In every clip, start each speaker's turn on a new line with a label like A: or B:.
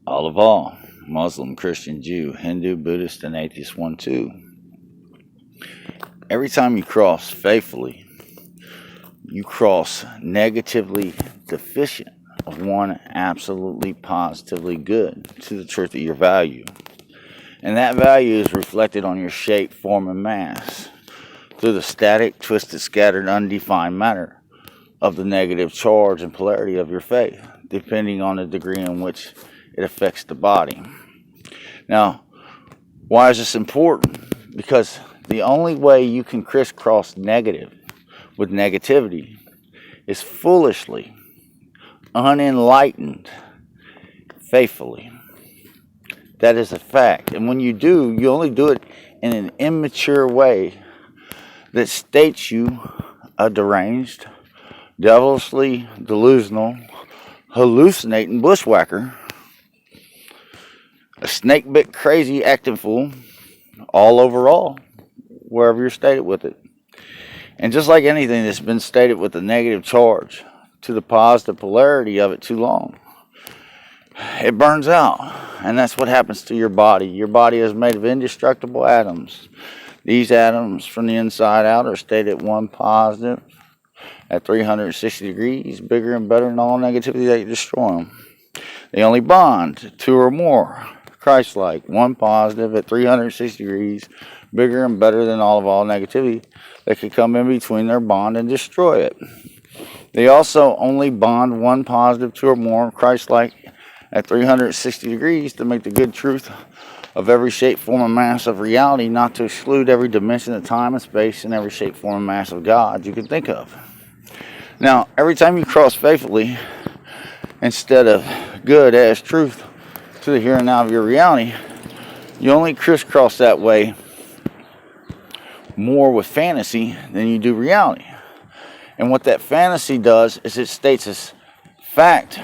A: All of all, Muslim, Christian, Jew, Hindu, Buddhist, and atheist one too. Every time you cross faithfully, you cross negatively deficient of one absolutely positively good to the truth of your value. And that value is reflected on your shape, form, and mass through the static, twisted, scattered, undefined matter of the negative charge and polarity of your faith, depending on the degree in which it affects the body. Now, why is this important? Because the only way you can crisscross negative with negativity is foolishly, unenlightened, faithfully. That is a fact. And when you do, you only do it in an immature way that states you a deranged, devilishly delusional, hallucinating bushwhacker, a snake-bit crazy acting fool, all overall, wherever you're stated with it. And just like anything that's been stated with a negative charge to the positive polarity of it too long, it burns out. And that's what happens to your body. Your body is made of indestructible atoms. These atoms from the inside out are stated one positive at 360 degrees, bigger and better than all negativity that you destroy them. They only bond to two or more, Christ-like, one positive at 360 degrees, bigger and better than all negativity that could come in between their bond and destroy it. They also only bond one positive, two or more, Christ-like, at 360 degrees to make the good truth of every shape, form, and mass of reality, not to exclude every dimension of time and space and every shape, form, and mass of God you can think of. Now, every time you cross faithfully instead of good as truth to the here and now of your reality, you only crisscross that way more with fantasy than you do reality. And what that fantasy does is it states as fact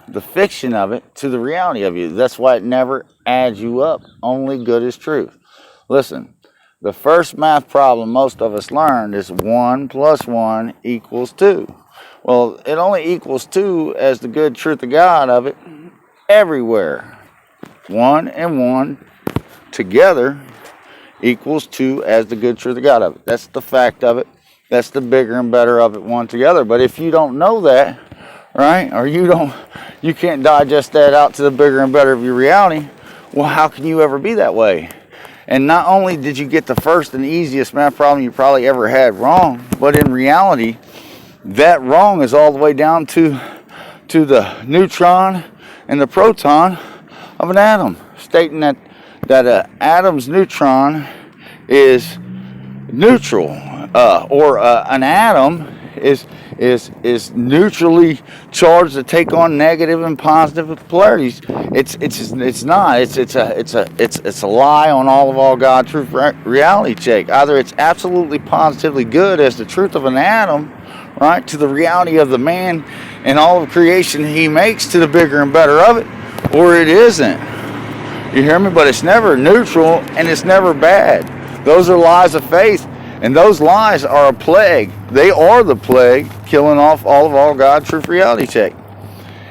A: the fiction of it to the reality of you. That's why it never adds you up. Only good is truth. Listen, the first math problem most of us learned is 1 + 1 = 2. Well, it only equals 2 as the good truth of God of it everywhere. 1 and 1 together equals 2 as the good truth of God of it. That's the fact of it. That's the bigger and better of it one together. But if you don't know that, right, or you can't digest that out to the bigger and better of your reality, well, how can you ever be that way? And not only did you get the first and easiest math problem you probably ever had wrong, but in reality, that wrong is all the way down to the neutron and the proton of an atom, stating that an atom's neutron is neutral, or an atom is neutrally charged to take on negative and positive polarities. It's not. It's a lie on all God truth reality check. Either it's absolutely positively good as the truth of an atom, right, to the reality of the man and all of creation he makes to the bigger and better of it, or it isn't. You hear me? But it's never neutral and it's never bad. Those are lies of faith. And those lies are a plague. They are the plague, killing off all God truth reality check.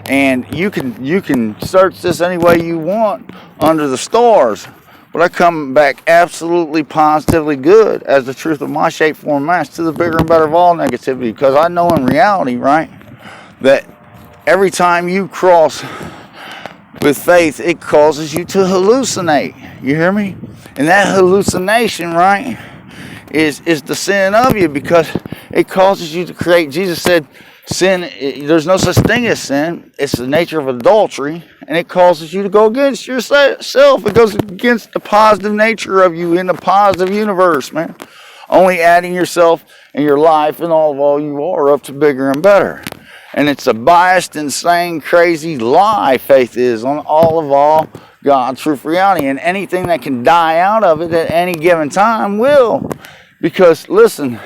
A: And you can search this any way you want under the stars, but I come back absolutely positively good as the truth of my shape, form, mass to the bigger and better of all negativity. Because I know in reality, right, that every time you cross with faith, it causes you to hallucinate. You hear me? And that hallucination, right, is the sin of you, because it causes you to create. Jesus said sin, there's no such thing as sin. It's the nature of adultery, and it causes you to go against yourself. It goes against the positive nature of you in the positive universe, man. Only adding yourself and your life and all you are up to bigger and better. And it's a biased, insane, crazy lie faith is on all God's truth reality. And anything that can die out of it at any given time will. Because, listen,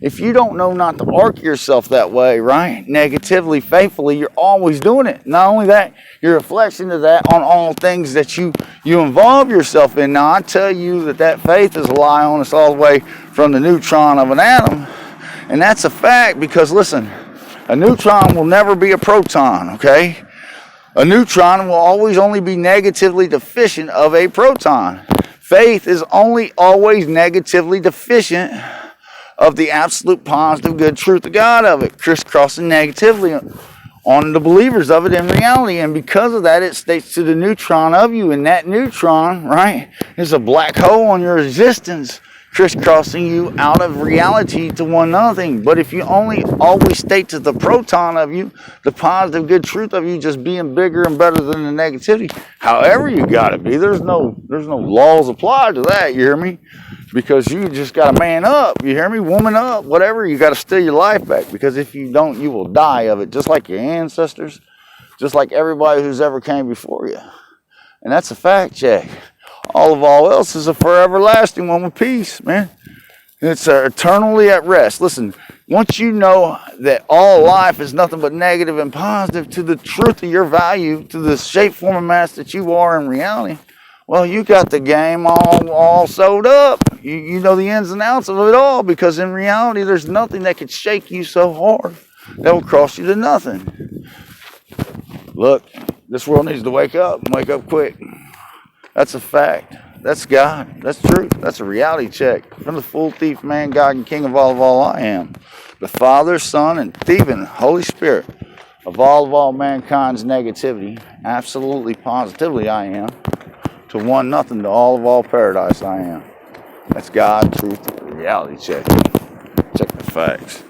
A: if you don't know not to arc yourself that way, right, negatively, faithfully, you're always doing it. Not only that, you're a reflection of that on all things that you involve yourself in. Now, I tell you that faith is a lie on us all the way from the neutron of an atom. And that's a fact because, listen, a neutron will never be a proton, okay? A neutron will always only be negatively deficient of a proton. Faith is only always negatively deficient of the absolute positive good truth of God of it, crisscrossing negatively on the believers of it in reality. And because of that, it states to the neutron of you, and that neutron, right, is a black hole on your existence, crisscrossing you out of reality to one nothing. But if you only always state to the proton of you the positive good truth of you just being bigger and better than the negativity, however you got to be, there's no laws applied to that, you hear me? Because you just got to man up, you hear me? Woman up, whatever, you got to steal your life back, because if you don't, you will die of it, just like your ancestors, just like everybody who's ever came before you. And that's a fact check. All else is a forever lasting one with peace, man. It's eternally at rest. Listen, once you know that all life is nothing but negative and positive to the truth of your value, to the shape, form, and mass that you are in reality, well, you got the game all sewed up. You know the ins and outs of it all, because in reality, there's nothing that could shake you so hard that will cross you to nothing. Look, this world needs to wake up, and wake up quick. That's a fact. That's God. That's truth. That's a reality check. From the full thief, man, God, and King of all I am. The Father, Son, and even Holy Spirit of all mankind's negativity. Absolutely, positively I am. To one nothing, to all paradise I am. That's God, truth, reality check. Check the facts.